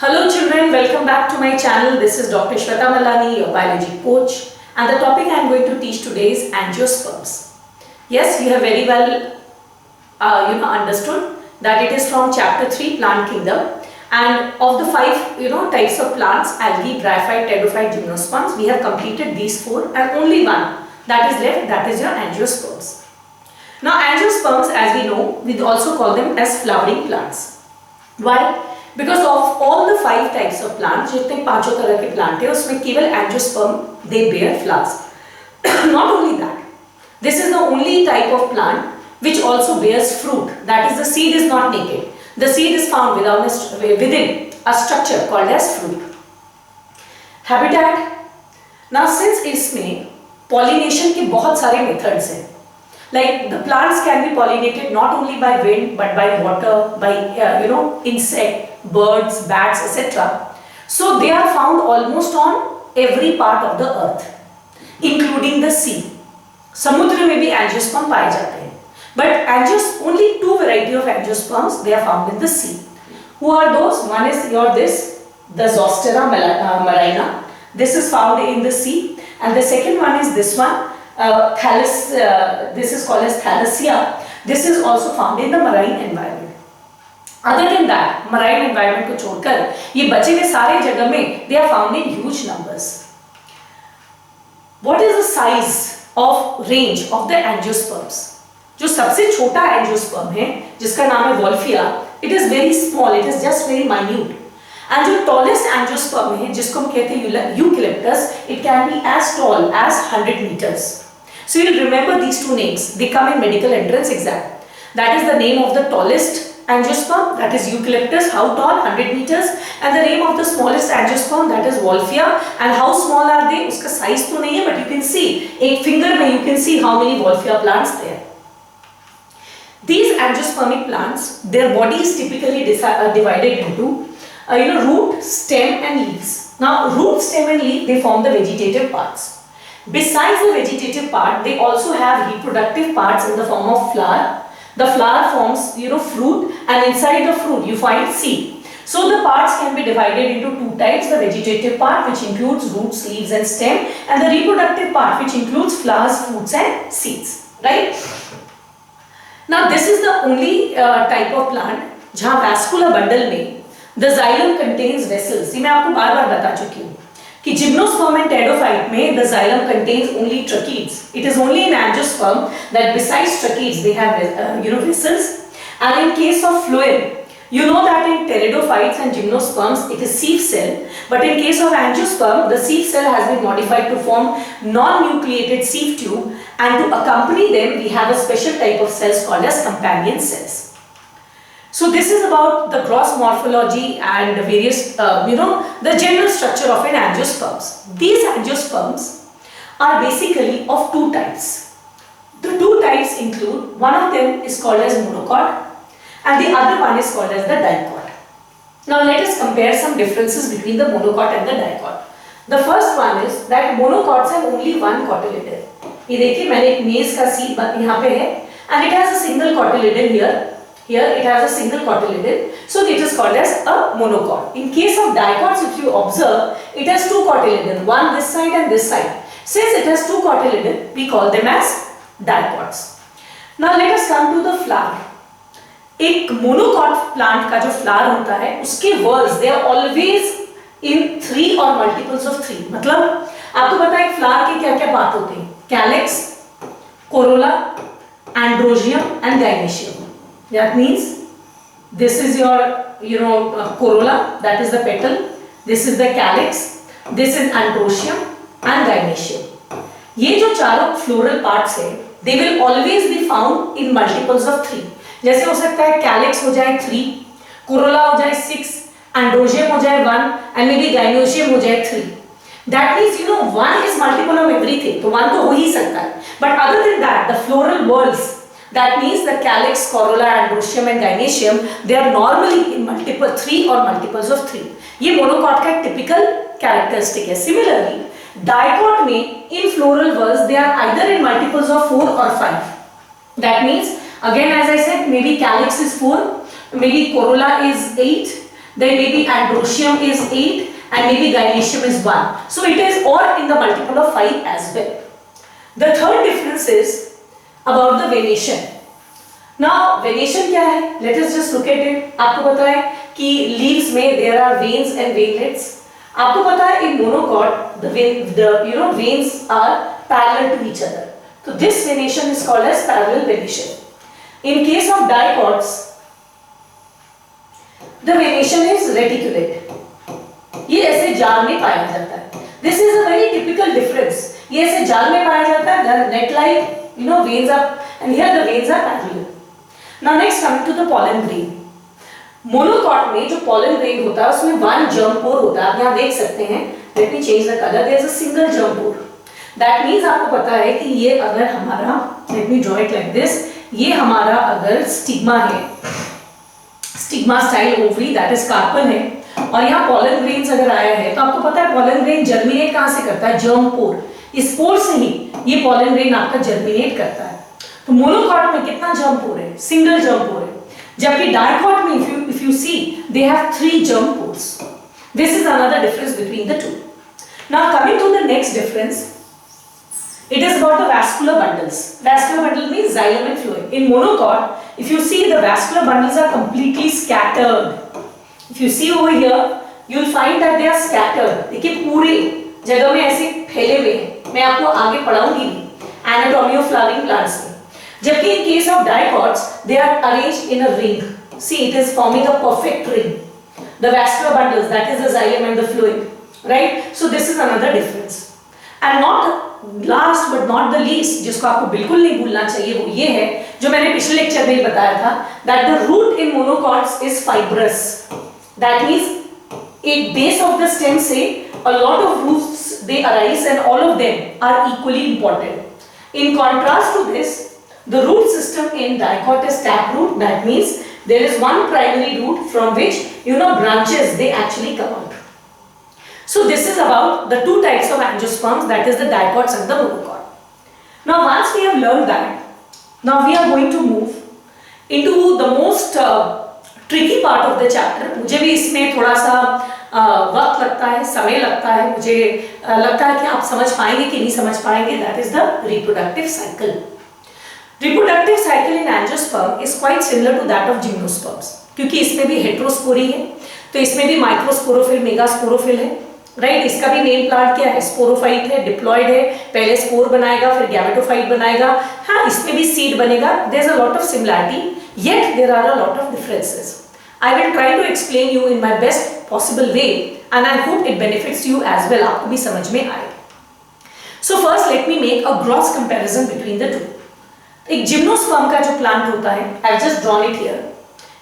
Hello children, welcome back to my channel. This is Dr. Shweta Malani, your biology coach, and the topic I am going to teach today is angiosperms. Yes, you have very well understood that it is from chapter 3 plant kingdom, and of the 5 types of plants, algae, bryophyte, pteridophyte, gymnosperms, we have completed these 4 and only one that is left, that is your angiosperms. Now angiosperms, as we know, we also call them as flowering plants. Why? Because of all the 5 types of plants, जितने 5 तरह के plant है, उसमें केवल angiosperm they bear flowers. Not only that, this is the only type of plant which also bears fruit. That is, the seed is not naked. The seed is found within a structure called as fruit. Habitat. Now, since इसमें pollination के बहुत सारे methods हैं. Like the plants can be pollinated not only by wind but by water, by insect, birds, bats, etc. So they are found almost on every part of the earth, including the sea. समुद्र में भी angiosperm पाए जाते हैं. But only 2 varieties of angiosperms they are found in the sea. Who are those? One is the Zostera marina. This is found in the sea, and the second one is this one. This is called as Thalassia. This is also found in the marine environment. Other than that, marine environment को छोड़कर ये बचे हुए सारे जगह में they are found in huge numbers. What is the size of range of the angiosperms? जो सबसे छोटा angiosperm है जिसका नाम है Wolffia, it is very small, it is just very minute. And जो tallest angiosperm है जिसको हम कहते हैं Eucalyptus, it can be as tall as 100 meters. So you'll remember these 2 names. They come in medical entrance exam. That is the name of the tallest angiosperm, that is Eucalyptus, how tall, 100 meters, and the name of the smallest angiosperm, that is Wolffia. And how small are they? उसका size तो नहीं है, but you can see, एक finger में you can see how many Wolffia plants there. These angiospermic plants, their body is typically divided into root, stem and leaves. Now root, stem and leaf, they form the vegetative parts. Besides the vegetative part, they also have reproductive parts in the form of flower. The flower forms fruit, and inside the fruit you find seed. So the parts can be divided into 2 types: the vegetative part, which includes roots, leaves and stem, and the reproductive part, which includes flowers, fruits and seeds. Right? Now this is the only type of plant जहाँ vascular bundle में the xylem contains vessels. ये मैं आपको बार-बार बता चुकी हूँ कि gymnosperm and pteridophyte में the xylem contains only tracheids. It is only in angiosperm that besides tracheids they have vessels. And in case of phloem, you know that in pteridophytes and gymnosperms it is sieve cell, but in case of angiosperm the sieve cell has been modified to form non-nucleated sieve tube, and to accompany them we have a special type of cells called as companion cells. So this is about the gross morphology and the various, the general structure of an angiosperms. These angiosperms are basically of 2 types. The 2 types include, one of them is called as monocot and the other one is called as the dicot. Now let us compare some differences between the monocot and the dicot. The first one is that monocots have only one cotyledon. ये देखिए मैंने एक maize का seed यहाँ पे है and it has a single cotyledon here. Here it has a single cotyledon, so it is called as a monocot. In case of dicots, if you observe, it has 2 cotyledon, one this side and this side. Since it has 2 cotyledon, we call them as dicots. Now let us come to the flower. एक monocot plant का जो flower होता है, उसके whorls they are always in 3 or multiples of 3. मतलब आपको पता है flower के क्या-क्या बात होते हैं? Calyx, corolla, androecium and gynoecium. That means this is your corolla, that is the petal, this is the calyx, this is androecium and gynoecium. ये जो चारों floral parts है, they will always be found in multiples of 3. जैसे हो सकता है calyx हो जाए 3, corolla हो जाए 6, androecium हो जाए 1 and maybe gynoecium हो जाए 3. That means 1 is multiple of everything, तो 1 तो हो ही सकता है. But other than that, the floral whorls, that means the calyx, corolla, androecium and gynoecium, they are normally in 3 or multiples of 3. ये monocot का एक typical characteristic है. Similarly, dicot में in floral whorls they are either in multiples of 4 or 5. That means again as I said, maybe calyx is 4, maybe corolla is 8 then maybe androecium is 8, and maybe gynoecium is 1. So it is or in the multiple of 5 as well. The third difference is about the venation. Now venation क्या है? Let us just look at it. आपको पता है कि leaves में there are veins and veinlets. आपको पता है in monocot the veins are parallel to each other. So this venation is called as parallel venation. In case of dicots, the venation is reticulate. ये ऐसे जाल में पाया जाता है. This is a very typical difference. ये ऐसे जाल में पाया जाता है. The net-like veins are, and here the veins are parallel. Now next coming to the pollen grain. Monocot में जो pollen grain होता है उसमें one germ pore होता है. आप यहाँ देख सकते हैं. Let me change the color. There is a single germ pore. That means आपको पता है कि ये अगर हमारा, let me draw it like this. ये हमारा अगर स्टिग्मा है, stigma style ovary, that is carpel है, और यहाँ pollen grains अगर आया है तो आपको पता है pollen grain जर्मिनेट कहाँ से करता है? जर्म पोर. इस पोर से ही ये pollen grain आपका जर्मिनेट करता है. तो मोनोकॉट में कितना जर्म पोर है? सिंगल जर्म पोर है. जबकि डाइकॉट में if you see they have 3 germ pores. This is another difference between the two. Now coming to the next difference, it is about the vascular bundles. Vascular bundle means xylem and phloem. In monocot, if you see the vascular bundles are completely scattered. If you see over here, you will find that they are scattered. देखिए पूरे जगह में ऐसे फैले हुए हैं. मैं आपको आगे पढ़ाऊंगी anatomy of flowering plants में. जबकि in case of dicots, they are arranged in a ring. See, it is forming a perfect ring. The vascular bundles, that is the xylem and the phloem, right? So this is another difference. And not last but not the least, जिसको आपको बिल्कुल नहीं भूलना चाहिए, वो ये है जो मैंने पिछले लेक्चर में ही बताया था, that the root in monocots is fibrous. That means एक base of the stem से a lot of roots they arise and all of them are equally important. In contrast to this, the root system in dicot is taproot. That means there is one primary root from which branches they actually come out. So this is about the two types of angiosperms, that is the dicots and the monocot. Now once we have learned that, now we are going to move into the most tricky part of the chapter. मुझे भी इसमें थोड़ा सा वक्त लगता है, समय लगता है, मुझे लगता है कि आप समझ पाएंगे कि नहीं समझ पाएंगे. That is the reproductive cycle. Reproductive cycle in angiosperm is quite similar to that of gymnosperms, क्योंकि इसमें भी हेटेरोस्पोरी है, तो इसमें भी माइक्रोस्पोरोफिल, मेगास्पोरोफिल है, राइट. इसका भी मेन प्लांट क्या है? स्पोरोफाइट है, डिप्लॉयड है, पहले स्पोर बनाएगा फिर गैमेटोफाइट बनाएगा. हाँ, इसमें भी सीड बनेगा. There is a lot of similarity, yet there are a lot of differences. I will try to explain you in my best possible way and I hope it benefits you as well. आपको भी समझ में आए. So first let me make a gross comparison between the two. एक gymnosperm का जो plant होता है, I have just drawn it here.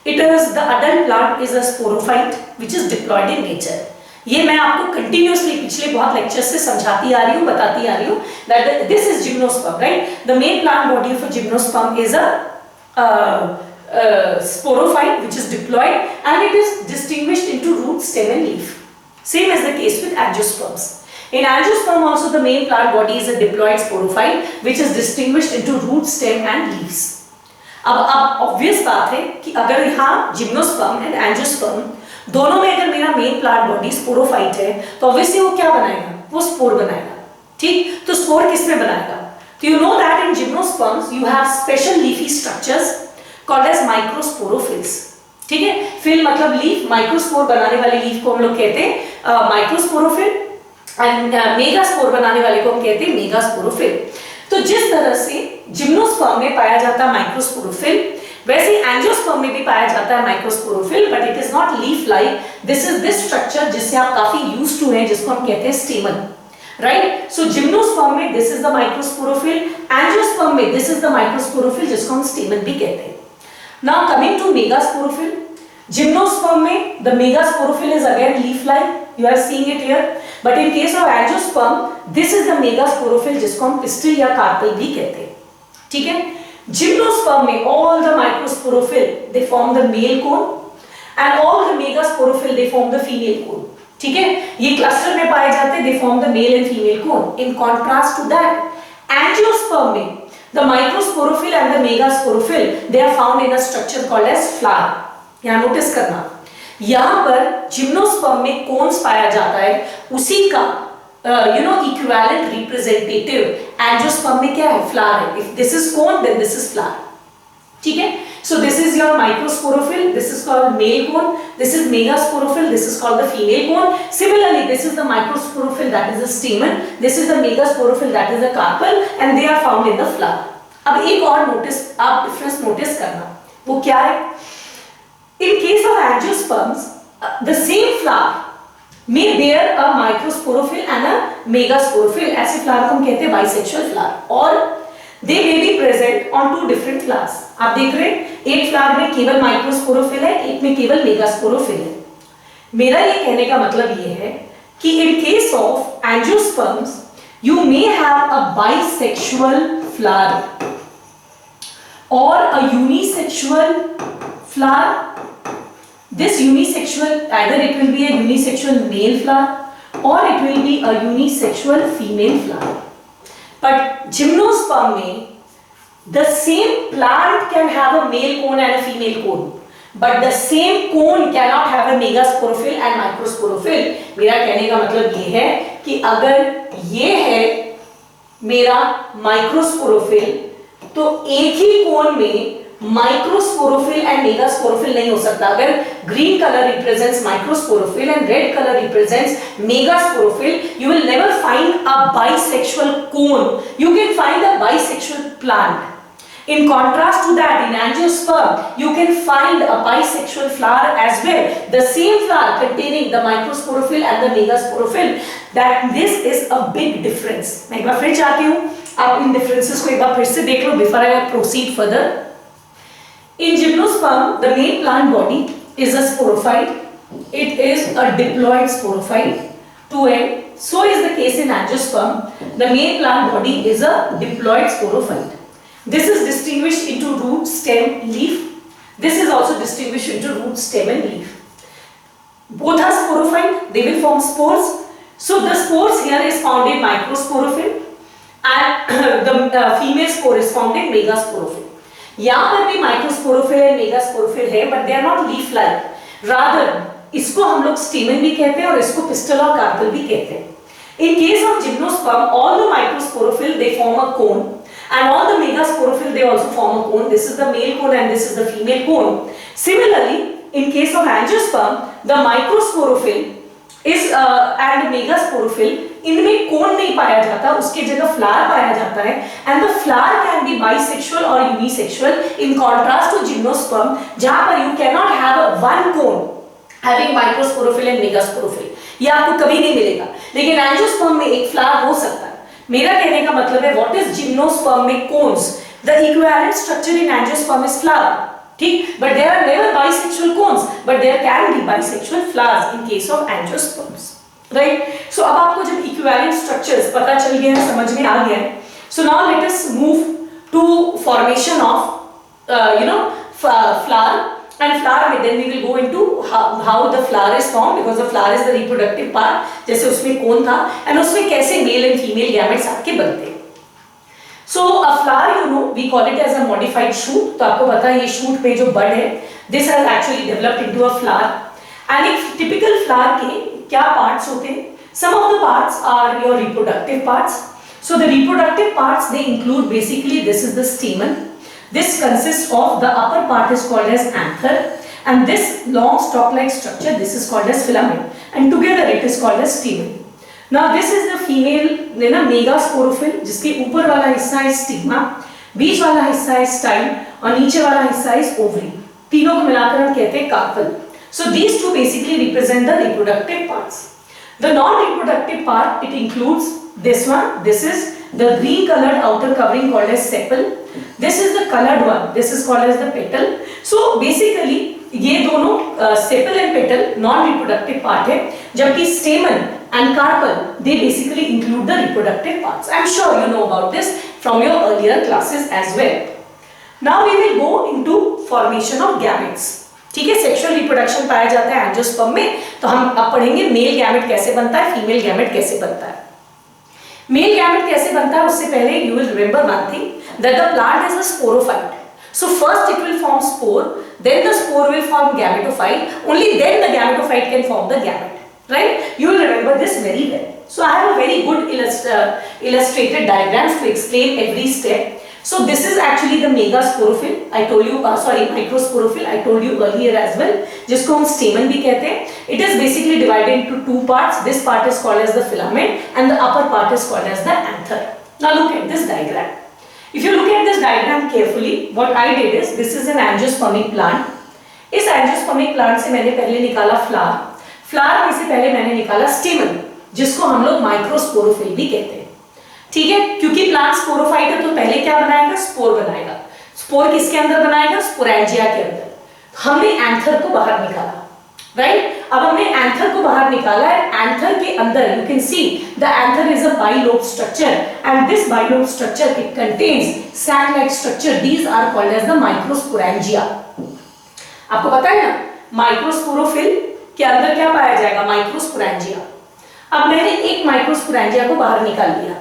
It is the adult plant is a sporophyte which is diploid in nature. ये मैं आपको continuously पिछले बहुत लेक्चर्स से समझाती आ रही हूँ, बताती आ रही हूँ that this is gymnosperm, right? The main plant body of a gymnosperm is a sporophyte which is diploid and it is distinguished into root, stem and leaf. Same as the case with angiosperms. In angiosperm also the main plant body is a diploid sporophyte which is distinguished into root, stem and leaves. अब obvious बात है कि अगर यहाँ gymnosperm and angiosperm दोनों में अगर मेरा मेन प्लांट बॉडी स्पोरोफाइट है तो ऑब्वियसली वो क्या बनाएगा? वो स्पोर बनाएगा. ठीक, तो स्पोर किस में बनाएगा? तो you know that in gymnosperms you have special leafy structures called as microsporophylls. ठीक है, फिल मतलब लीफ, माइक्रोस्पोर बनाने वाले लीफ को हम लोग कहते हैं माइक्रोस्पोरोफिल एंड मेगास्पोर बनाने वाले को हम कहते हैं मेगास्पोरोफिल. तो जिस तरह से जिम्नोस्पर्म में पाया जाता है माइक्रोस्पोरोफिल, वैसे एंजियोस्पर्म में भी पाया जाता है microsporophyll, but it is not leaf like. This is this structure जिससे आप काफी यूज्ड टू हैं, जिसको हम कहते हैं स्टेमन, राइट. सो जिम्नोस्पर्म में this is the microsporophyll, angiosperm में दिस इज द माइक्रोस्पोरोफिल जिसको हम स्टेमन भी कहते हैं. Now coming to megasporophyll, gymnosperm में the megasporophyll is again leaf like, you are seeing it here, but in case of angiosperm this is the megasporophyll जिसको हम pistil या carpel भी कहते हैं. ठीक है, gymnosperm में all the microsporophyll they form the male cone and all the megasporophyll they form the female cone. ठीक है, ये क्लस्टर में पाए जाते हैं, they form the male and female cone. In contrast to that angiosperm में the microsporophyll and the megasporophyll they are found in a structure called as flower. यहाँ notice करना, यहाँ पर जिम्नोस्पर्म में कोन्स पाया जाता है, उसी का इक्विवेलेंट रिप्रेजेंटेटिव एंजियोस्पर्म में क्या है, फ्लावर है. If this is cone then this is flower. ठीक है. So this is your microsporophyll, this is called male cone, this is megasporophyll, this is called the female cone. Similarly, this is the microsporophyll, that is the stamen, this is the megasporophyll, that is the carpel, and they are found in the flower. अब एक और notice, आप difference notice करना, वो क्या है? In case of angiosperms, the same flower may bear a microsporophyll and a megasporophyll. ऐसे flower को हम कहते हैं बाइसेक्सुअल फ्लावर, और they may be present on two different flowers. आप देख रहे हैं, एक फ्लावर में केवल माइक्रोस्पोरोफिल है, एक में केवल मेगास्पोरोफिल है. मेरा ये कहने का मतलब ये है कि in case of angiosperms you may have a bisexual flower or a unisexual flower. This unisexual, either it will be a unisexual male flower or it will be a unisexual female flower. But gymnosperm में the same plant can have a male cone and a female cone, but the same cone cannot have a megasporophyll and microsporophyll. मेरा कहने का मतलब ये है कि अगर ये है मेरा माइक्रोस्पोरोफिल, तो एक ही कोन में माइक्रोस्पोरोफिल एंड मेगास्पोरोफिल नहीं हो सकता. अगर green colour represents microsporophyll and red colour represents megasporophyll, you will never find a bisexual cone. You can find a bisexual plant. In contrast to that, in angiosperm, you can find a bisexual flower as well. The same flower containing the microsporophyll and the megasporophyll. That this is a big difference. मैं एक बार फिर चाहती हूँ आप इन differences को एक बार फिर से देख लो before I proceed further. In gymnosperm, the main plant body is a sporophyte. It is a diploid sporophyte. Two-end. So is the case in angiosperm. The main plant body is a diploid sporophyte. This is distinguished into root, stem, leaf. This is also distinguished into root, stem, and leaf. Both are sporophyte. They will form spores. So the spores here is found in microsporophyll, and the female spore is found in megasporophyll. यहाँ पर भी microsporophyll and megasporophyll है, but they are not leaf like. Rather इसको हम लोग स्टेमन भी कहते हैं और इसको पिस्टल और कार्पल भी कहते हैं. In case of gymnosperm, all the microsporophyll they form a cone, and all the megasporophyll they also form a cone. This is the male cone and this is the female cone. Similarly, in case of angiosperm, the microsporophyll is and megasporophyll, इनमें कोन नहीं पाया जाता, उसके जगह flower पाया जाता है, and the flower can be bisexual or unisexual. In contrast to gymnosperm, जहाँ पर you cannot have one cone having microsporophyll and megasporophyll, ये आपको कभी नहीं मिलेगा. लेकिन एंजियोस्पर्म में एक फ्लावर हो सकता है. मेरा कहने का मतलब है व्हाट इज जिम्नोस्पर्म में cones, the equivalent structure in angiosperm is flower. ठीक, but there are never bisexual cones, but there can be bisexual flowers in case of angiosperms. Right. So अब आपको जब इक्विवेलेंट स्ट्रक्चर्स पता चल गए हैं, समझ में आ गया है, so now let us move to formation of flower. And flower में then we will go into how the flower is formed, because the flower is the reproductive part. जैसे उसमें कोन था, and उसमें कैसे male and female gametes आपके बनते हैं. So a flower, we call it as a modified shoot. तो आपको पता है ये shoot पे जो bud है, this has actually developed into a flower. And एक typical flower के क्या parts होते हैं? Some of the parts are your reproductive parts. So the reproductive parts they include basically this is the stamen. This consists of the upper part is called as anther, and this long stalk-like structure this is called as filament, and together it is called as stamen. Now this is the female megasporophyll, जिसके ऊपर वाला हिस्सा है stigma, बीच वाला हिस्सा है style और नीचे वाला हिस्सा है ओवरी. तीनों को मिलाकर हम कहते हैं carpel. So these two basically represent the reproductive parts. The non-reproductive part it includes this one. This is the green colored outer covering called as sepal. This is the colored one. This is called as the petal. So basically ये दोनों sepal and petal non-reproductive part है, जबकि stamen and carpel they basically include the reproductive parts. I'm sure you know about this from your earlier classes as well. Now we will go into formation of gametes. ठीक है, sexual reproduction पाया जाता है angiosperm में, तो हम अब पढ़ेंगे मेल गैमेट कैसे बनता है, फीमेल गैमेट कैसे बनता है. मेल गैमेट कैसे बनता है उससे पहले you will remember one thing, that the plant is a sporophyte. So first it will form spore, then the spore will form gametophyte, only then the gametophyte can form the gamete, right? You will remember this very well. So I have a very good illustrated diagrams to explain every step. So this is actually the megasporophyll, I told you, microsporophyll, I told you earlier as well, जिसको हम stamen भी कहते हैं. It is basically divided into two parts. This part is called as the filament and the upper part is called as the anther. Now look at this diagram. If you look at this diagram carefully, what I did is, this is an angiospermic plant. इस angiospermic plant से मैंने पहले निकाला flower. Flower में से पहले मैंने निकाला stamen, जिसको हम लोग माइक्रोस्पोरोफिल भी कहते हैं. ठीक है, क्योंकि प्लांट स्पोरोफाइट है तो पहले क्या बनाएगा? स्पोर बनाएगा. स्पोर किसके अंदर बनाएगा? स्पोरेंजिया के अंदर. हमने एंथर को बाहर निकाला, राइट? अब हमने एंथर को बाहर निकाला है. एंथर के अंदर you can see the anther is a bilobe structure and this bilobe structure it contains sac like structure. These are called as the microsporangia. आपको पता है ना, माइक्रोस्पोरोफिल के अंदर क्या पाया जाएगा? माइक्रोस्पोरेंजिया. अब मैंने एक माइक्रोस्पोरेंजिया को बाहर निकाल लिया.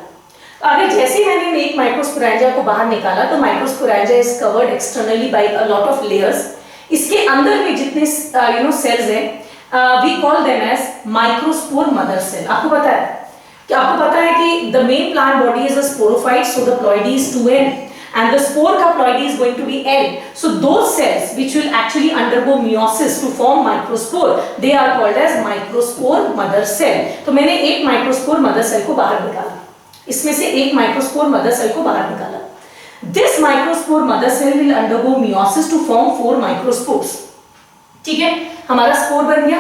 अगर जैसे मैंने एक माइक्रोस्पोरेंजिया को बाहर निकाला तो microsporangia is covered externally by a lot of layers. इसके अंदर में जितने सेल्स हैं we call them as microspore mother cell. आपको पता है कि the main plant body is a sporophyte, so the ploidy is 2n and the spore का ploidy is going to be N. So those cells which will actually undergo meiosis to form microspore, they are called as microspore mother cell. तो मैंने एक microspore mother cell को बाहर निकाला. इसमें से एक माइक्रोस्पोर मदर सेल को बाहर निकाला. This microspore mother cell will undergo meiosis to form 4 microspores. ठीक है, हमारा स्पोर बन गया.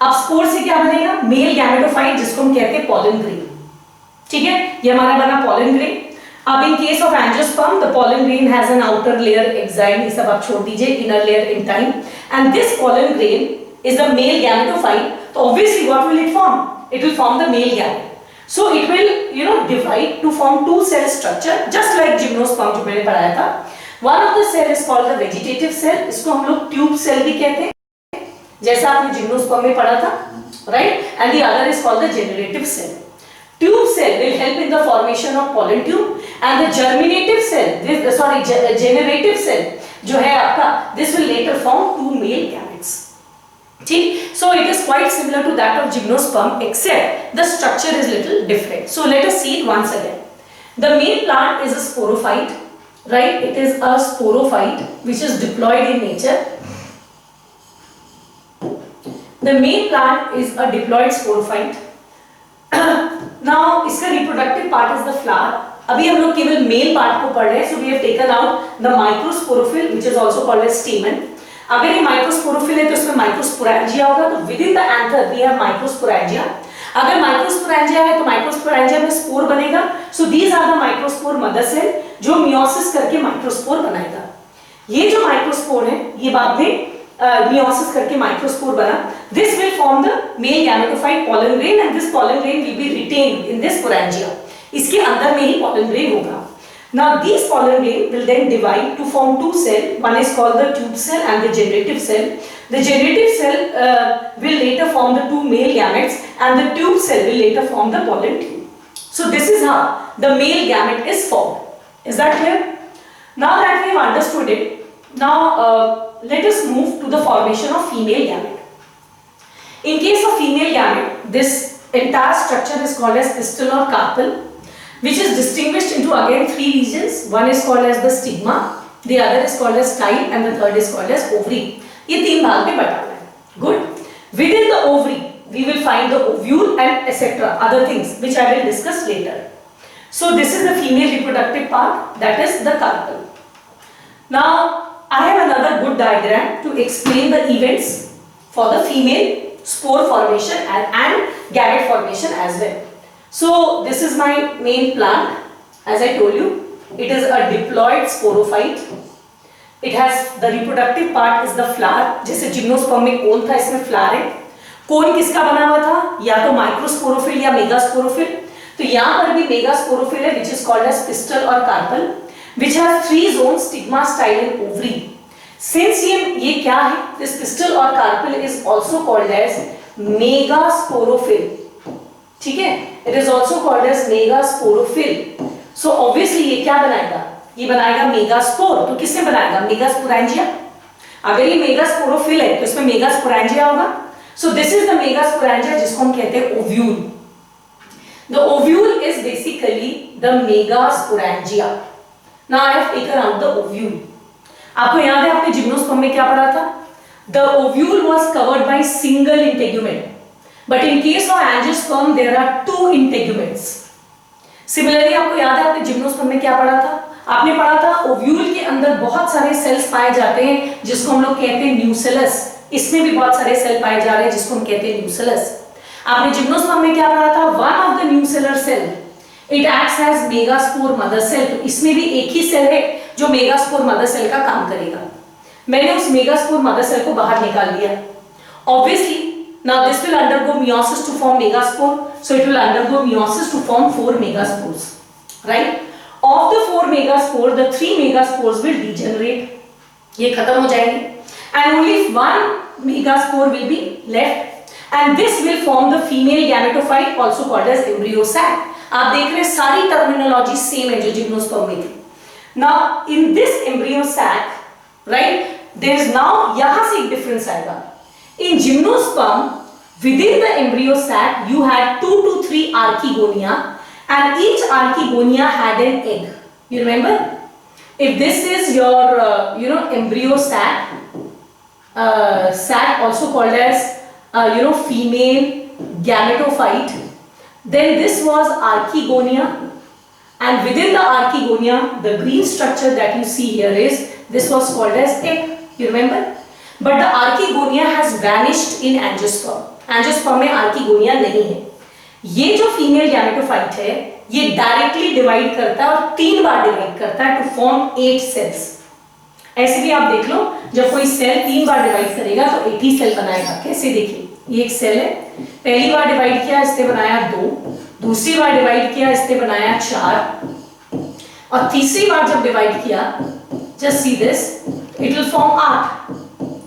अब स्पोर से क्या बनेगा? मेल गैमेटोफाइट, जिसको हम कहते हैं पॉलन ग्रेन. ठीक है, ये हमारा बना पॉलन ग्रेन. अब in case of angiosperm, the pollen grain has an outer layer exine, ये सब आप छोड़ दीजिए, inner layer intine, and this pollen grain is the male gametophyte. So obviously what will it form? It will form the male gamete. So it will divide to form two cell structure, just like gymnosperm जो मैंने पढ़ाया था. One of the cell is called the vegetative cell, इसको हम लोग tube cell भी कहते हैं, जैसा आपने gymnosperm में पढ़ा था, right? And the other is called the generative cell. Tube cell will help in the formation of pollen tube and the generative cell जो है आपका, this will later form 2 male gametes. ठीक, so it is quite similar to that of gymnosperm except the structure is little different. So let us see it once again. The main plant is a sporophyte, right? It is a sporophyte which is diploid in nature. The main plant is a diploid sporophyte. Now इसका reproductive part is the flower. अभी हम लोग केवल male part को पढ़ रहे हैं, so we have taken out the microsporophyll which is also called as stamen. अगर ये माइक्रोस्पोरोफिल है तो इसमें माइक्रोस्पोरेंजिया होगा, तो within the anther we have microsporangia. अगर माइक्रोस्पोरेंजिया है तो माइक्रोस्पोरेंजिया में स्पोर बनेगा. So these are the microspore mother cell जो मियोसिस करके माइक्रोस्पोर बनाएगा. ये जो माइक्रोस्पोर है ये बाद में meiosis करके माइक्रोस्पोर बना. This will form the male gametophyte pollen grain and this pollen grain will be retained in this sporangia. इसके अंदर में ही pollen grain होगा. Now these pollen grain will then divide to form two cells. One is called the tube cell and the generative cell. The generative cell will later form the 2 male gametes and the tube cell will later form the pollen tube. So this is how the male gamete is formed. Is that clear? Now that we have understood it, now let us move to the formation of female gamete. In case of female gamete, this entire structure is called as pistil or carpel, which is distinguished into again 3 regions. One is called as the stigma, the other is called as style and the third is called as ovary. ये 3 भाग में बटा हुआ है. Good. Within the ovary, we will find the ovule and etc. other things which I will discuss later. So this is the female reproductive part, that is the carpel. Now I have another good diagram to explain the events for the female spore formation and gamete formation as well. So this is my main plant. As I told you, it is a diploid sporophyte. It has the reproductive part is the flower. जैसे gymnosperm में कोन था, इसमें flower है. कोन किसका बना हुआ था? या तो माइक्रोस्पोरोफिल या मेगास्पोरोफिल. तो यहाँ पर भी मेगास्पोरोफिल है, which is called as pistil or carpel, which has 3 zones: stigma, style and ovary. Since ये क्या है? This pistil or carpel is also called as megasporophyll. ठीक है? It is also called as megasporophyll. So obviously ये क्या बनाएगा? ये बनाएगा मेगास्पोर, तो किससे बनाएगा? मेगास्पोरेंजिया। अगर ये मेगास्पोरोफिल है तो इसमें मेगास्पोरेंजिया होगा। So this is the megasporangia जिसको हम कहते हैं ovule. The ovule is basically the megasporangia. Now I have taken out the ovule. आपको याद है आपने जिम्नोस्पर्म में क्या पढ़ा था? The ovule was covered by single integument, but in case of angiosperm there are two integuments. Similarly आपको याद है आपने जिम्नोस्पर्म में क्या पढ़ा था? आपने पढ़ा था ओव्यूल के अंदर बहुत सारे सेल्स पाए जाते हैं जिसको हम लोग कहते हैं न्यूसेलस। इसमें भी बहुत सारे सेल पाए जा रहे हैं जिसको हम कहते हैं न्यूसेलस। आपने जिम्नोस्पर्म में क्या पढ़ा था? One of the nucellar cell it acts as megaspore mother cell. तो इसमें भी एक ही सेल है जो मेगास्पोर मदर सेल का काम करेगा। मैंने उस मेगास्पोर मदर सेल को बाहर निकाल दिया। Obviously now this will undergo meiosis to form megaspore, so it will undergo meiosis to form 4 megaspores, right? Of the 4 megaspores, the 3 megaspores will degenerate, ये खत्म हो जाएंगे, and only 1 megaspore will be left, and this will form the female gametophyte also called as embryo sac. आप देख रहे हैं सारी terminology same है जो जिम्नोस्पर्म में थी। Now in this embryo sac, right, there is now यहाँ से एक डिफरेंस आएगा। In gymnosperm, within the embryo sac, you had 2 to 3 archegonia, and each archegonia had an egg. You remember? If this is your, embryo sac, sac also called as, female gametophyte, then this was archegonia, and within the archegonia, the green structure that you see here is, this was called as egg. You remember? But the archegonia has vanished in angiosperm. Angiosperm में archegonia नहीं है। ये जो female gametophyte है ये directly divide करता है और 3 बार डिवाइड करता है टू फॉर्म 8 सेल्स। ऐसे भी आप देख लो जब कोई सेल 3 बार डिवाइड करेगा तो 8 ही सेल बनाएगा। कैसे? देखिए, ये एक सेल है, पहली बार डिवाइड किया इसने बनाया 2, दूसरी बार डिवाइड किया इसने बनाया 4, और तीसरी बार जब डिवाइड किया, just see this, it will form 8,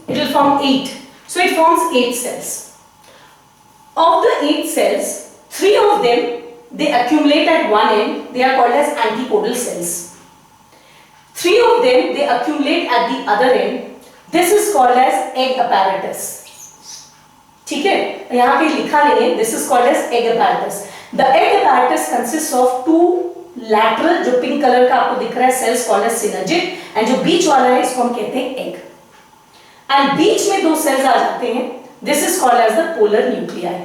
it will form 8. So it forms 8 cells. Of the 8 cells, 3 of them they accumulate at one end. They are called as antipodal cells. 3 of them they accumulate at the other end. This is called as egg apparatus. ठीक है, यहाँ पे लिखा नहीं है. This is called as egg apparatus. The egg apparatus consists of 2 lateral, जो pink colour का आपको दिख रहा है, cells called as synergic, and जो बीच वाला है इसको हम कहते हैं egg. एंड बीच में 2 सेल्स आ जाते हैं, this is called as the polar nuclei.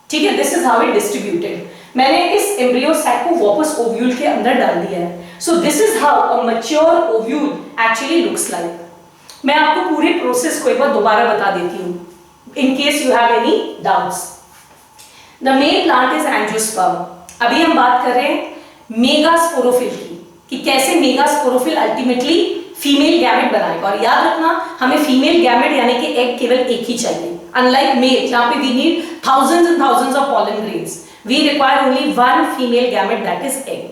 ठीक है, this is how it distributed. मैंने इस एम्ब्रियो सैक को वापस ओव्यूल के अंदर डाल दिया है। सो this is how a mature ovule actually looks like. मैं आपको पूरे प्रोसेस को एक बार दोबारा बता देती हूँ in case you have any doubts. The main plant is angiosperm. अभी हम बात कर रहे हैं मेगास्पोरोफिल की, कि कैसे मेगास्पोरोफिल अल्टीमेटली फीमेल गैमेट बनाएगा। और याद रखना, हमें फीमेल गैमेट यानी कि एग केवल एक ही चाहिए, अनलाइक मेल जहां पे we need thousands and thousands of pollen grains. We require only one female gamete, that is egg.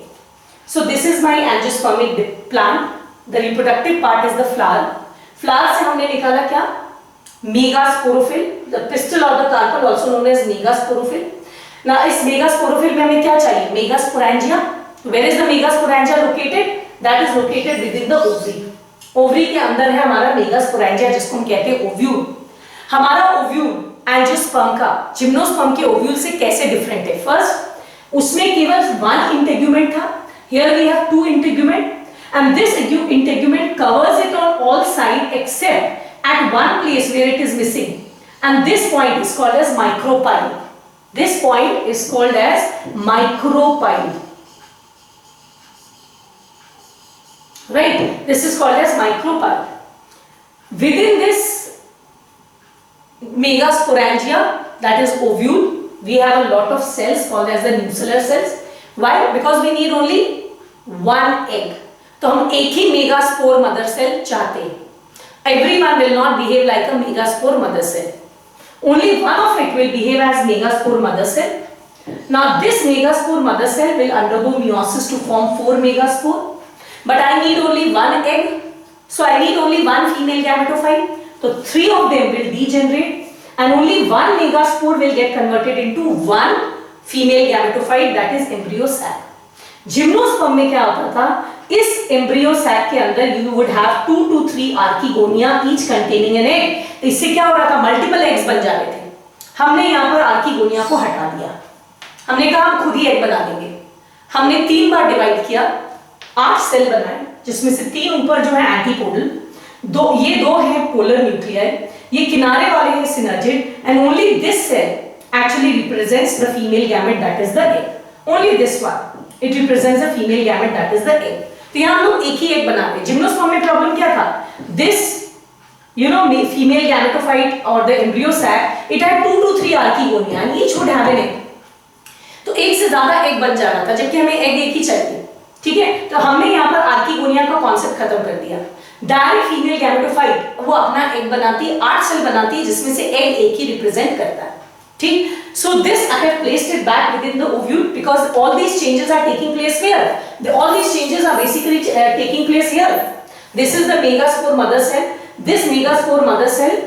So this is my angiospermic plant. The reproductive part is the flower. Flower से हमने निकाला क्या? Megasporophyll, the pistil or the carpel also known as megasporophyll. Now इस megasporophyll में हमें क्या चाहिए? Megasporangia. Where is the megasporangia located? That is located within the ovary. Ovary के अंदर है हमारा मेगास्पोरेंजिया जिसको हम कहते हैं ओव्यूल। हमारा ओव्यूल एंजियोस्पर्म का जिम्नोस्पर्म के ओव्यूल से कैसे डिफरेंट है? फर्स्ट, उसमें केवल 1 इंटेगुमेंट था, here we have 2 integument, and this integument covers it on all side except at one place where it is missing, and this point is called as micropyle. This point is called as micropyle, right? This is called as micropyle. Within this megasporangia, that is ovule, we have a lot of cells called as the nuclear cells. Why? Because we need only 1 egg. तो हम एक ही megaspore mother cell चाहते हैं. Everyone will not behave like a megaspore mother cell. Only one of it will behave as megaspore mother cell. Now this megaspore mother cell will undergo meiosis to form 4 megaspore. But I need only 1 egg, so I need only 1 female gametophyte. So 3 of them will degenerate, and only 1 megaspore will get converted into 1 female gametophyte, that is embryo sac. Gymnosperm में क्या होता था इस embryo sac के अंदर you would have 2 to 3 archegonia each containing an egg. तो इससे क्या हो रहा था, मल्टीपल एग्स बन जा रहे थे। हमने यहाँ पर आर्किगोनिया को हटा दिया, हमने कहा हम खुद ही एग बना देंगे। हमने 3 बार डिवाइड किया, 8 सेल बनाए, जिसमें से 3 ऊपर जो है एंटीपोडल, ये दो है पोलर न्यूक्लियाई, ये किनारे वाले हैं synergid, and only this cell actually represents the female gamete that is the egg. Only this one it represents the female gamete that is the egg. तो यहाँ हम लोग एक ही एग बना रहे। जिम्नोस्पर्म में प्रॉब्लम क्या था, this female gametophyte or the embryo sac, it had 2 to 3 archegonia and each would have an egg। तो एक से ज्यादा एग बन जाना था, जबकि हमें एग एक ही चाहिए। ठीक है, तो हमने यहाँ पर आर्किगोनिया का कॉन्सेप्ट खत्म कर दिया। डायरेक्ट फीमेल गैमेटोफाइट वो अपना एग बनाती है, 8 सेल बनाती है, जिसमें से एग एक ही रिप्रेजेंट करता है। ठीक, so this I have placed it back within the ovule because all these changes are taking place here. All these changes are basically taking place here. This is the megaspore mother cell. This megaspore mother cell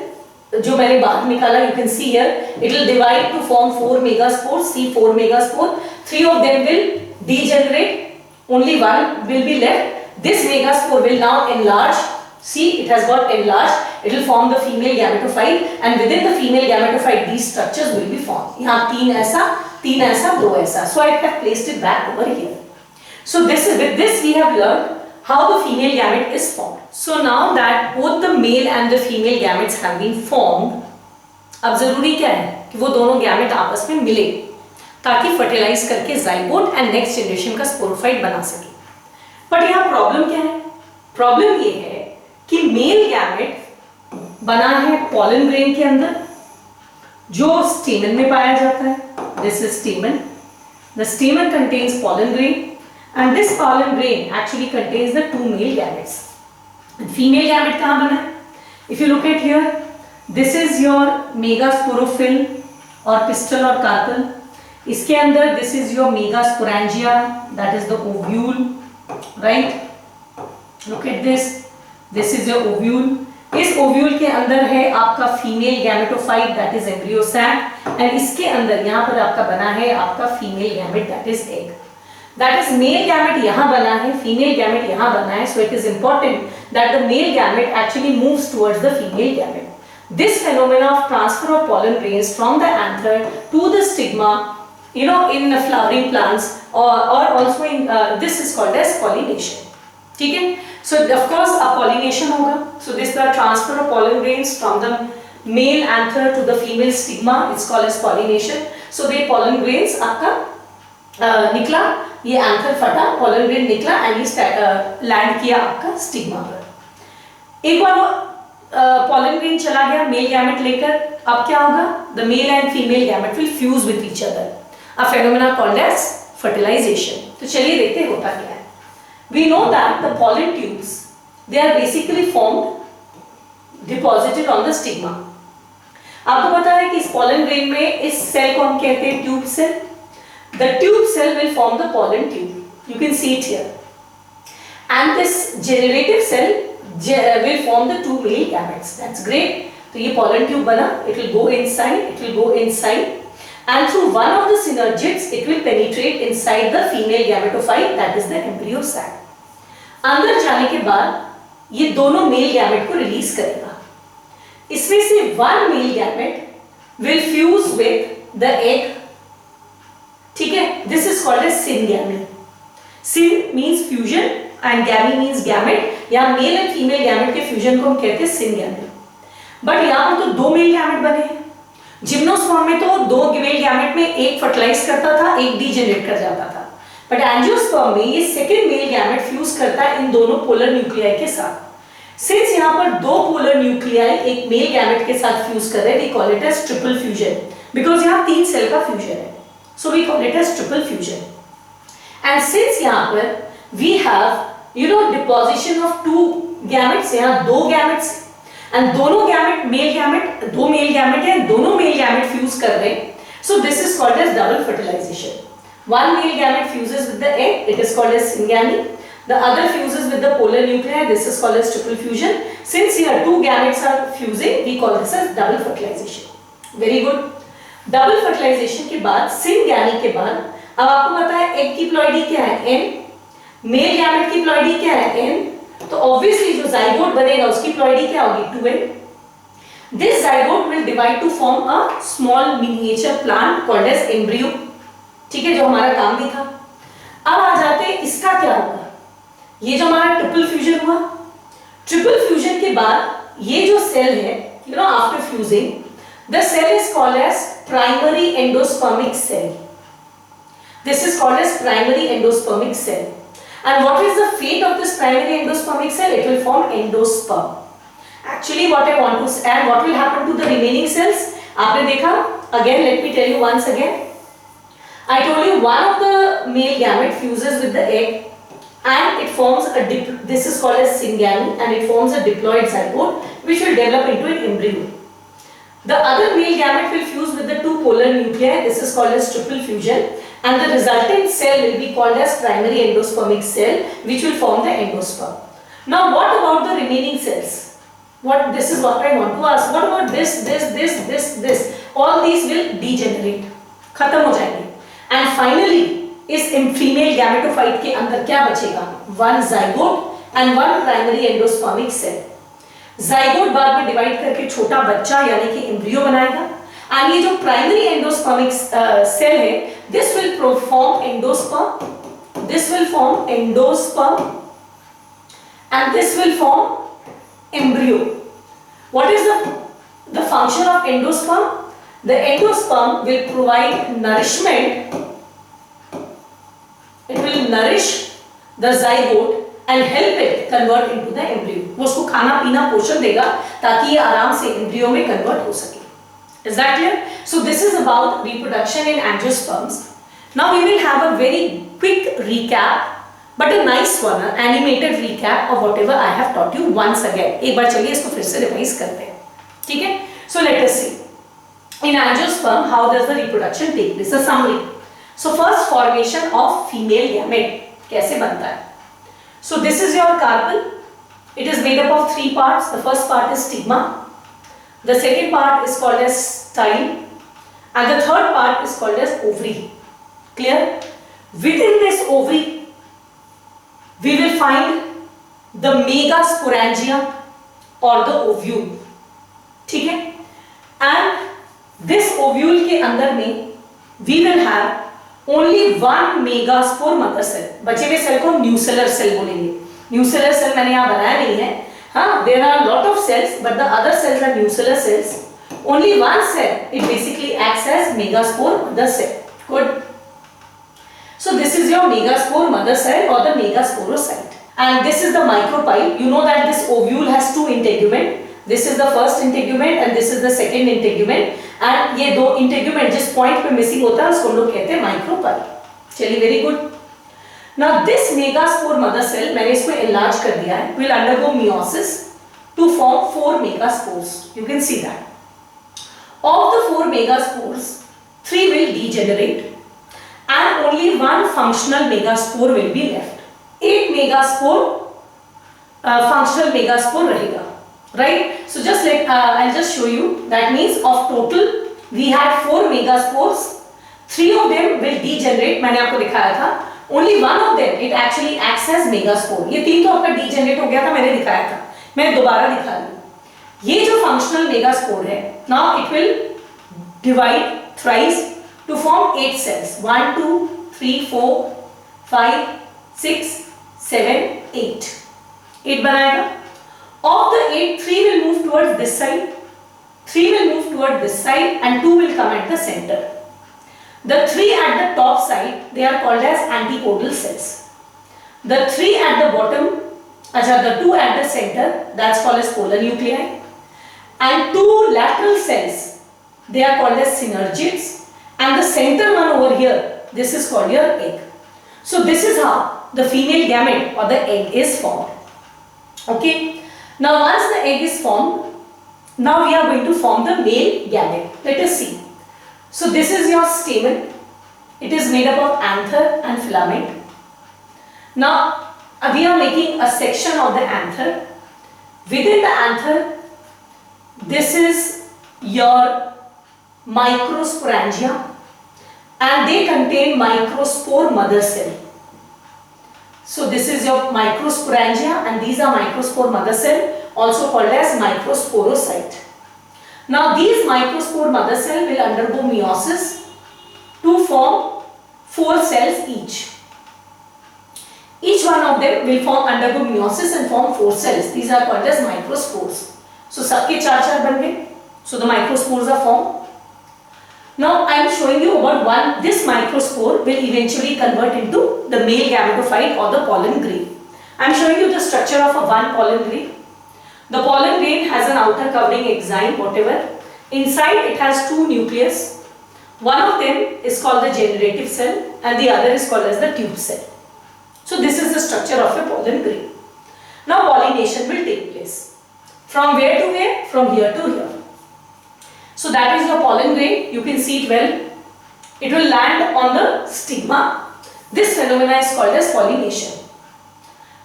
जो मैंने बाहर निकाला, you can see here, it will divide to form 4 megaspores. See 4 megaspore. 3 of them will degenerate. Only one will be left. This megaspore will now enlarge. See, it has got enlarged. It will form the female gametophyte, and within the female gametophyte, these structures will be formed. यहाँ 3 ऐसा, 2 ऐसा. So I have placed it back over here. So with this we have learned how the female gamete is formed. So now that both the male and the female gametes have been formed, अब जरूरी क्या है कि वो दोनों gamete आपस में मिले ताकि फर्टिलाइज करके जाइगोट एंड नेक्स्ट जनरेशन का स्पोरोफाइट बना सके। बट यहाँ प्रॉब्लम क्या है, प्रॉब्लम ये है कि मेल गैमेट बना है पॉलन ग्रेन के अंदर, जो स्टेमन में पाया जाता है। This is stamen, the stamen contains pollen grain and this pollen grain actually contains the 2 male gametes. Female gamete कहाँ बना है, if you look at here, this is your megasporophyll और पिस्टल और कार्पल। इसके अंदर this is your megasporangia, that is the ovule, right. Look at this, this is your ovule. इस ovule के अंदर है आपका female gametophyte that is embryo sac, and इसके अंदर यहाँ पर आपका बना है आपका female gamete that is egg. That is male gamete यहाँ बना है, फीमेल गैमेट यहाँ बना है। So it is important that the male gamete actually moves towards the female gamete. This phenomena of transfer of pollen grains from the anther to the stigma, in the flowering plants or also in this is called as pollination. ठीक है, so of course a pollination होगा. So this is the transfer of pollen grains from the male anther to the female stigma. It's called as pollination. So the pollen grains आपका निकला, ये anther फटा, pollen grain निकला and ये land किया आपका stigma पर। एक बार pollen grain चला गया मेल गैमेट लेकर, अब क्या होगा, the male and female gamete will fuse with each other, a phenomena called as fertilization. तो चलिए देखते हैं होता क्या है। We know that the pollen tubes, they are basically formed deposited on the stigma. आपको पता है कि इस pollen grain में इस सेल को हम कहते हैं tube cell. The tube cell will form the pollen tube. You can see it here. And this generative cell will form the 2 male gametes. That's great. तो ये pollen tube बना, it will go inside, and through one of the synergids, it will penetrate inside the female gametophyte, that is the embryo sac. अंदर जाने के बाद ये दोनों male gamete को रिलीज करेगा। इसमें से one male gamete will fuse with the egg. ठीक है, this is called as syngamy. Syn means fusion and gamy means gamete. यहाँ मेल एंड फीमेल गैमेट के फ्यूजन को हम कहते हैं सिंगैमी। बट यहाँ पर तो 2 मेल गैमेट बने हैं। जिम्नोस्पर्म में तो 2 मेल गैमेट में एक फर्टिलाइज करता था, एक डीजेनरेट कर जाता था। बट एंजियोस्पर्म में ये सेकंड मेल गैमेट फ्यूज करता है इन दोनों पोलर न्यूक्लियाई के साथ। सिंस यहाँ पर 2 पोलर न्यूक्लियाई एक मेल गैमेट के साथ फ्यूज कर रहे हैं, we call it as triple fusion, because यहाँ 3 सेल का फ्यूजन है। So we call it as triple fusion. And since यहाँ पर we have deposition of 2 gametes, यहाँ 2 gametes and दोनों gamete male gamete, 2 male gamete है, दोनों मेल गैमेट फ्यूज कर रहे हैं। So this is called as double fertilization. One male gamete fuses with the egg, it is called as syngamy. The other fuses with the polar nuclei, this is called as triple fusion. Since here 2 gametes are fusing, we call this as double fertilization. Very good. Double fertilization के बाद syngamy के बाद अब आपको पता है egg की ploidy क्या है, N, मेल गैमेट की प्लॉइडी क्या है n, तो ऑब्वियसली जो जाइगोट बनेगा उसकी प्लॉइडी क्या होगी 2n. This zygote will divide to form a small miniature plant called as embryo. ठीक है, जो हमारा काम भी था. अब आ जाते हैं इसका क्या होगा. ये जो हमारा ट्रिपल फ्यूजन हुआ, ट्रिपल फ्यूजन के बाद ये जो सेल है, you know, after fusing the cell is called as primary endospermic cell. This is called as primary endospermic cell. And what is the fate of this primary endospermic cell? It will form endosperm. Actually, what I want to say, and what will happen to the remaining cells? आपने देखा? Again, let me tell you once again. I told you one of the male gamete fuses with the egg, and it forms a this is called as syngamy, and it forms a diploid zygote, which will develop into an embryo. The other male gamete will fuse with the two polar nuclei. This is called as triple fusion. And the resultant cell will be called as primary endospermic cell, which will form the endosperm. Now, what about the remaining cells? This is what I want to ask. What about this? All these will degenerate. खत्म हो जाएंगे. And finally, इस female gametophyte के अंदर क्या बचेगा? One zygote and one primary endospermic cell. Zygote बाद में divide करके छोटा बच्चा यानी कि embryo बनाएगा. And ये जो primary endospermic cell है, this will form endosperm, this will form endosperm, and this will form embryo. What is the function of endosperm? The endosperm will provide nourishment. It will nourish the zygote and help it convert into the embryo. वो उसको खाना पीना पोषण देगा ताकि ये आराम से embryo में convert हो सके. Is that clear? So this is about reproduction in angiosperms. Now we will have a very quick recap, but a nice one, an animated recap of whatever I have taught you once again. एक बार चलिए इसको फिर से revise करते हैं, ठीक है? So let us see. In angiosperm, how does the reproduction take place? A summary. So first, formation of female gamete कैसे बनता है? So this is your carpel. It is made up of three parts. The first part is stigma. The second part is called as style, and the third part is called as ovary. Clear? Within this ovary, we will find the megasporangia or the ovule. ठीक है? And this ovule के अंदर में we will have only one megaspore mother cell. बचे हुए cell को nucellar cell बोलेंगे. Nucellar cell मैंने यहाँ बनाया नहीं है. There are a lot of cells, but the other cells are nucellar cells. Only one cell, it basically acts as megaspore mother cell. Good. So this is your megaspore mother cell or the megasporocyte. And this is the micropyle. You know that this ovule has two integument. This is the first integument and this is the second integument. And ये दो integument जिस point पे missing होता है उसको हम लोग कहते हैं micropyle. चलिए, very good. Now this megaspore mother cell, मैंने इसको enlarge कर दिया है, will undergo meiosis to form 4 megaspores. You can see that. Of the 4 megaspores, 3 will degenerate and only one functional megaspore will be left. 8 megaspore, functional megaspore रहेगा, right? So just I'll just show you. That means of total we had 4 megaspores. 3 of them will degenerate. मैंने आपको दिखाया था. Only one of them, it actually acts as megaspore. ये 3 तो आपका degenerate हो गया था, मैंने दिखाया था. मैं दोबारा दिखा दूँ. ये जो functional megaspore है, now it will divide thrice to form 8 cells. 1, 2, 3, 4, 5, 6, 7, 8. 8 बनाएगा. Of the 8, 3 will move towards this side, 3 will move towards this side, and 2 will come at the center. The 3 at the top side, they are called as antipodal cells. The 3 at the bottom, the 2 at the center, that's called as polar nuclei. And 2 lateral cells, they are called as synergids. And the center one over here, this is called your egg. So this is how the female gamete or the egg is formed. Okay. Now once the egg is formed, now we are going to form the male gamete. Let us see. So this is your stamen. It is made up of anther and filament. Now we are making a section of the anther. Within the anther, this is your microsporangia, and they contain microspore mother cell. So this is your microsporangia, and these are microspore mother cell, also called as microsporocyte. Now these microspore mother cell will undergo meiosis to form 4 cells each. Each one of them will undergo meiosis and form 4 cells. These are called as microspores. So सबके 4 बन गए. So the microspores are formed. Now I am showing you about this microspore will eventually convert into the male gametophyte or the pollen grain. I am showing you the structure of a one pollen grain. The pollen grain has an outer covering enzyme, whatever. Inside it has 2 nucleus. One of them is called the generative cell and the other is called as the tube cell. So this is the structure of a pollen grain. Now pollination will take place. From where to where? From here to here. So that is your pollen grain. You can see it well. It will land on the stigma. This phenomena is called as pollination.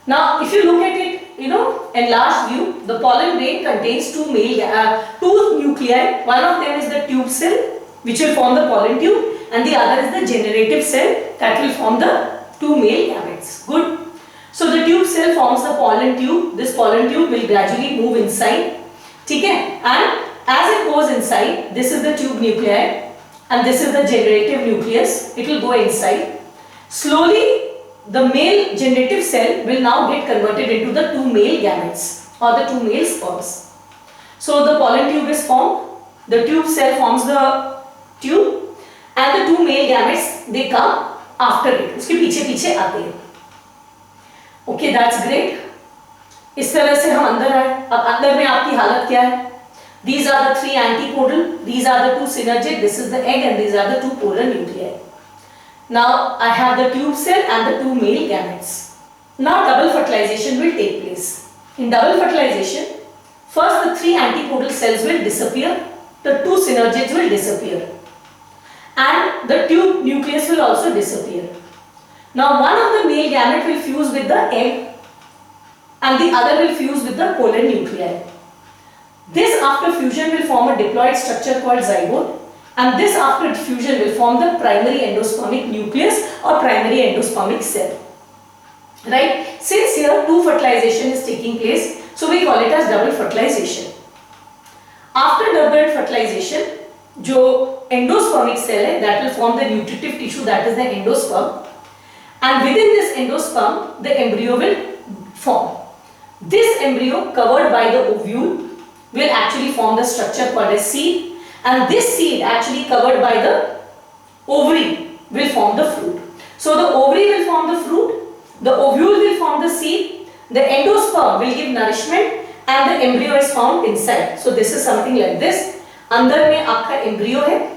Now if you look at it, enlarged view, the pollen grain contains 2 nuclei. One of them is the tube cell, which will form the pollen tube, and the other is the generative cell that will form the 2 male gametes. Good. So the tube cell forms the pollen tube. This pollen tube will gradually move inside. Okay? And as it goes inside, this is the tube nuclei and this is the generative nucleus. It will go inside. Slowly, the male generative cell will now get converted into the 2 male gametes or the 2 male sperms. So the pollen tube is formed. The tube cell forms the tube and the 2 male gametes, they come after it. उसके पीछे पीछे आते हैं. Okay, that's great. इस तरह से हम अंदर आए. अब अंदर में आपकी हालत क्या है? These are the 3 antipodal, these are the 2 synergic, this is the egg and these are the 2 polar nuclei. Now I have the tube cell and the 2 male gametes. Now double fertilization will take place. In double fertilization, first the 3 antipodal cells will disappear, the 2 synergids will disappear and the tube nucleus will also disappear. Now one of the male gamete will fuse with the egg and the other will fuse with the polar nuclei. This after fusion will form a diploid structure called zygote, and this after fusion will form the primary endospermic nucleus or primary endospermic cell. Right? Since here 2 fertilization is taking place, so we call it as double fertilization. After double fertilization, जो endospermic cell है, that will form the nutritive tissue, that is the endosperm, and within this endosperm the embryo will form. This embryo covered by the ovule will actually form the structure called as seed, and this seed actually covered by the ovary will form the fruit. So the ovary will form the fruit, the ovule will form the seed, the endosperm will give nourishment and the embryo is found inside. So this is something like this. अंदर में आपका embryo है,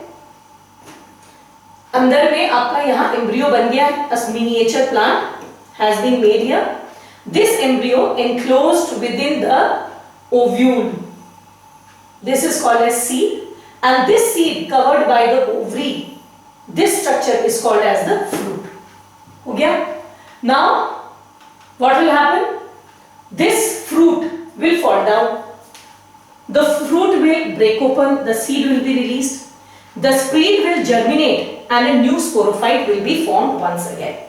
अंदर में आपका यहाँ embryo बन गया है. A miniature plant has been made here. This embryo enclosed within the ovule. This is called as seed, and this seed covered by the ovary, this structure is called as the fruit. हो गया? Now what will happen? This fruit will fall down. The fruit will break open, the seed will be released, the seed will germinate and a new sporophyte will be formed once again.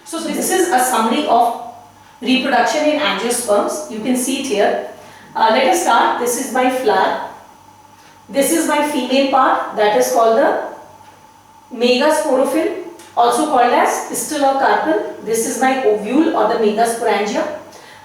So this is a summary of reproduction in angiosperms. You can see it here. Let us start. This is my flower. This is my female part, that is called the megasporophyll, also called as pistil or carpel. This is my ovule or the megasporangia.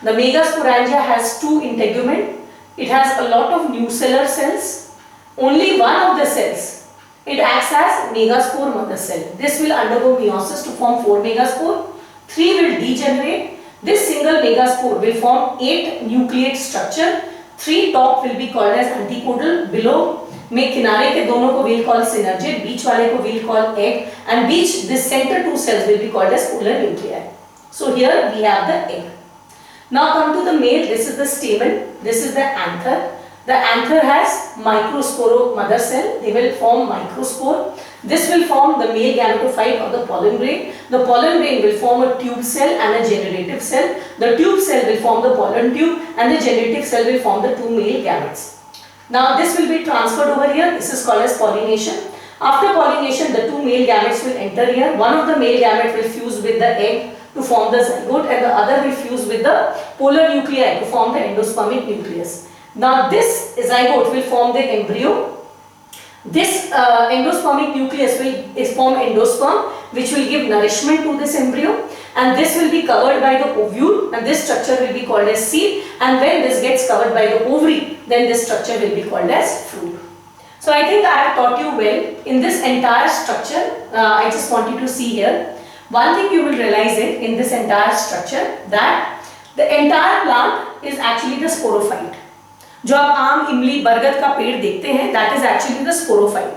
The megasporangia has 2 integument. It has a lot of nucellar cells. Only one of the cells, it acts as megaspore mother cell. This will undergo meiosis to form 4 megaspore. 3 will degenerate. This single megaspore will form 8 nucleate structure. 3 top will be called as antipodal. Below में किनारे के दोनों को we'll call synergid, बीच वाले को we'll call egg, and beach this center 2 cells will be called as polar nuclei. So here we have the egg. Now come to the male. This is the stamen. This is the anther. The anther has microspore mother cell. They will form microspore. This will form the male gametophyte or the pollen grain. The pollen grain will form a tube cell and a generative cell. The tube cell will form the pollen tube and the generative cell will form the 2 male gametes. Now this will be transferred over here. This is called as pollination. After pollination, the 2 male gametes will enter here. One of the male gametes will fuse with the egg to form the zygote, and the other will fuse with the polar nuclei to form the endospermic nucleus. Now this zygote will form the embryo. This endospermic nucleus will form endosperm, which will give nourishment to this embryo, and this will be covered by the ovule, and this structure will be called as seed, and when this gets covered by the ovary, then this structure will be called as fruit. So I think I have taught you well in this entire structure. I just want you to see here. One thing you will realize in this entire structure, that the entire plant is actually the sporophyte. जो आप आम, इमली, बरगद का पेड़ देखते हैं, that is actually the sporophyte.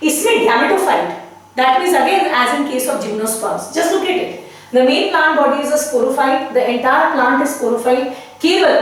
इसमें gametophyte, that means again as in case of gymnosperms. Just look at it. The main plant body is a sporophyte. The entire plant is sporophyte. केवल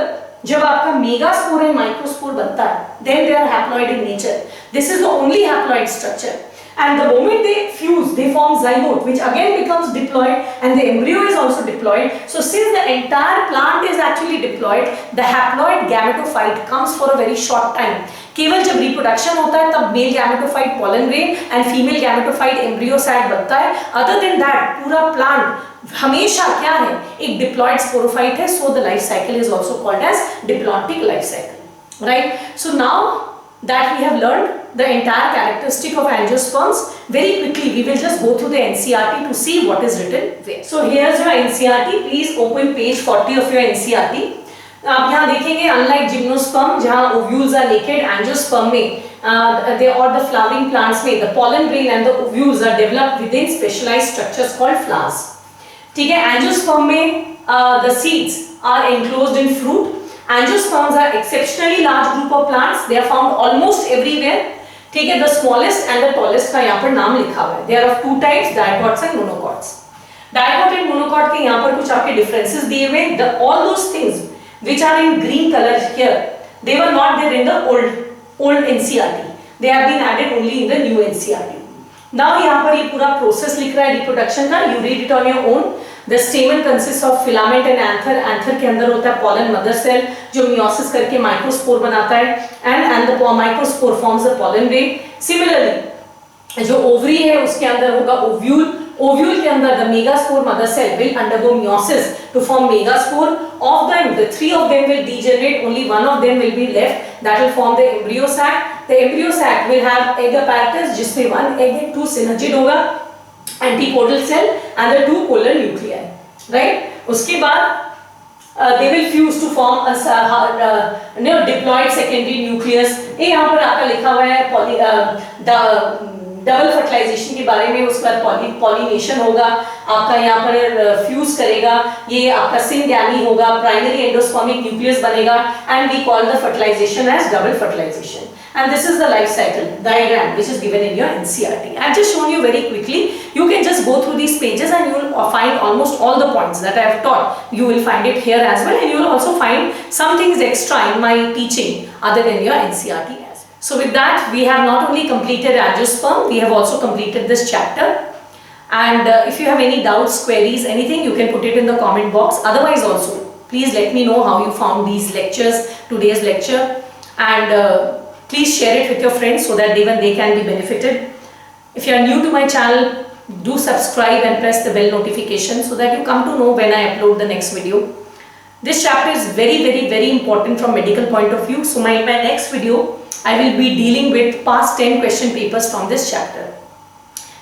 जब आपका मेगास्पोर एंड माइक्रोस्पोर बनता है, then they are haploid in nature. This is the only haploid structure. And the moment they fuse, they form zygote, which again becomes diploid, and the embryo is also diploid. So since the entire plant is actually diploid, the haploid gametophyte comes for a very short time. केवल जब reproduction होता है तब male gametophyte pollen grain and female gametophyte embryo site बनता है. Other than that पूरा plant हमेशा क्या है, एक डिप्लॉइड स्पोरोफाइट है. So the life cycle is also called as diplontic life cycle, right? So now that we have learned the entire characteristic of angiosperms, very quickly we will just go through the NCERT to see what is written there. So here's your NCERT. Please open page 40 of your NCERT. आप यहाँ देखेंगे unlike gymnosperm जहाँ ovules are naked, angiosperm में they or the flowering plants में the pollen grain and the ovules are developed within specialized structures called flowers. ठीक है, angiosperm में the seeds are enclosed in fruit. Angiosperms are exceptionally large group of plants. They are found almost everywhere. ठीक है, the smallest and the tallest का यहाँ पर नाम लिखा हुआ है. They are of two types, dicots and monocots. Dicot and monocot के यहाँ पर कुछ आपके differences दिए हुए. All those things which are in green color here, they were not there in the old NCERT. They have been added only in the new NCERT. Now यहाँ पर ये पूरा process लिख रहा है reproduction का. You read it on your own. The stamen consists of filament and anther. Anther के अंदर होता है pollen mother cell जो meiosis करके microspore बनाता है, and the microspore forms the pollen grain. Similarly जो ovary है उसके अंदर होगा ovule. Ovule के अंदर the megaspore mother cell will undergo meiosis to form megaspore. Of them, the three of them will degenerate. Only one of them will be left. That will form the embryo sac. The embryo sac will have egg apparatus जिसमें one egg and two synergid होगा, antipodal cell and the two polar nuclei, right? उसके बाद they will fuse to form a diploid secondary nucleus. ये यहाँ पर आपका लिखा हुआ है डबल फर्टिलाइजेशन के बारे में. उसके बाद पॉलिनेशन होगा, आपका यहाँ पर फ्यूज करेगा, ये आपका सिंगैमी होगा, प्राइमरी एंडोस्पर्मिक न्यूक्लियस बनेगा, and we call the fertilization as double fertilization. And this is the life cycle diagram which is given in your NCERT. I have just shown you very quickly. You can just go through these pages and you will find almost all the points that I have taught. You will find it here as well, and you will also find some things extra in my teaching other than your NCERT as well. So with that, we have not only completed angiosperm, we have also completed this chapter. And if you have any doubts, queries, anything, you can put it in the comment box. Otherwise also, please let me know how you found these lectures, today's lecture, and please share it with your friends so that even they can be benefited. If you are new to my channel, do subscribe and press the bell notification so that you come to know when I upload the next video. This chapter is very important from medical point of view. So in my next video, I will be dealing with past 10 question papers from this chapter.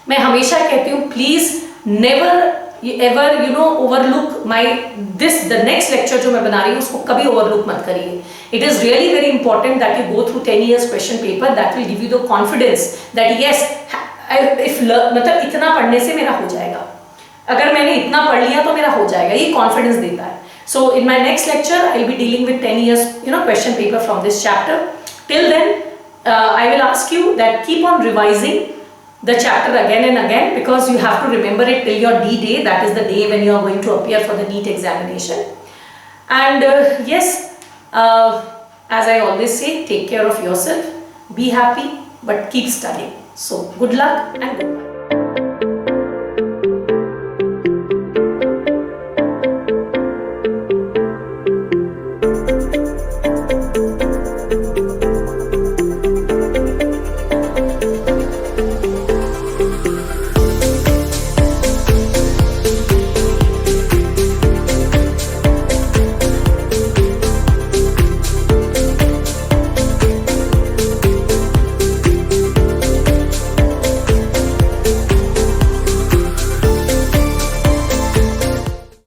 मैं हमेशा कहती हूँ, please never ever overlook the next lecture जो मैं बना रही हूँ उसको कभी overlook मत करिए. It is really very important that you go through 10 years question paper. That will give you the confidence that yes, if मतलब इतना पढ़ने से मेरा हो जाएगा, अगर मैंने इतना पढ़ लिया तो मेरा हो जाएगा, ये confidence देता है. So in my next lecture, I will be dealing with 10 years question paper from this chapter. Till then, I will ask you that keep on revising the chapter again and again, because you have to remember it till your D-Day. That is the day when you are going to appear for the NEET examination. And yes, as I always say, take care of yourself, be happy, but keep studying. So good luck and good luck.